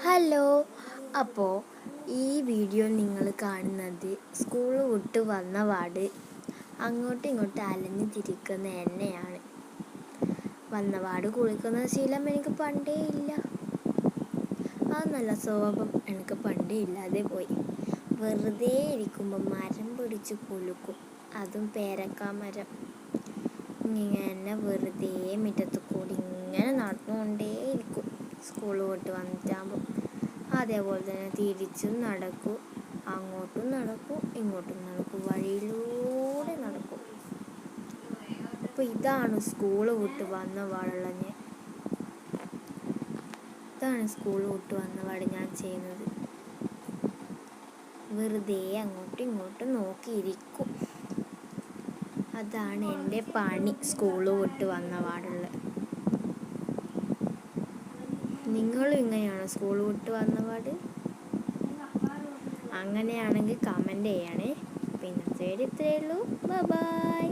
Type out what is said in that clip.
Hello. അപ്പോൾ ഈ video നിങ്ങൾ കാണുന്നത് സ്കൂൾ വിട്ട് വന്ന പാട് അങ്ങോട്ടും ഇങ്ങോട്ടും അലഞ്ഞു തിരിക്കുന്ന എന്നെയാണ്. വന്നപാട് കുളിക്കുന്ന ശീലം എനിക്ക് പണ്ടേ ഇല്ല. ആ നല്ല സ്വഭാവം എനിക്ക് പണ്ടേ ഇല്ലാതെ പോയി. വെറുതെ ഇരിക്കുമ്പോൾ മരം പിടിച്ച് കുലുക്കും, അതും പേരക്കാമരം. ഇങ്ങനെ വെറുതെ മുറ്റത്ത് കൂടി ഇങ്ങനെ നടന്നുകൊണ്ടേയിരിക്കും സ്കൂൾ വിട്ട് വന്നിട്ടാകുമ്പോൾ. അതേപോലെ തന്നെ തിരിച്ചും നടക്കും, അങ്ങോട്ടും നടക്കും ഇങ്ങോട്ടും നടക്കും, വഴിയിലൂടെ നടക്കും. അപ്പോൾ ഇതാണ് സ്കൂൾ വിട്ട് വന്ന പാടുള്ള ഇതാണ് സ്കൂൾ വിട്ട് വന്ന പാട് ഞാൻ ചെയ്യുന്നത്. വെറുതെ അങ്ങോട്ടും ഇങ്ങോട്ടും നോക്കിയിരിക്കും. അതാണ് എൻ്റെ പണി സ്കൂൾ വിട്ട് വന്ന പാടുള്ള. നിങ്ങളും ഇങ്ങനെയാണോ സ്കൂൾ വിട്ട് വന്ന പാട്? അങ്ങനെയാണെങ്കിൽ കമൻറ്റ് ചെയ്യണേ. പിന്നെ ഇത്രയേ ഉള്ളൂ. ബൈ.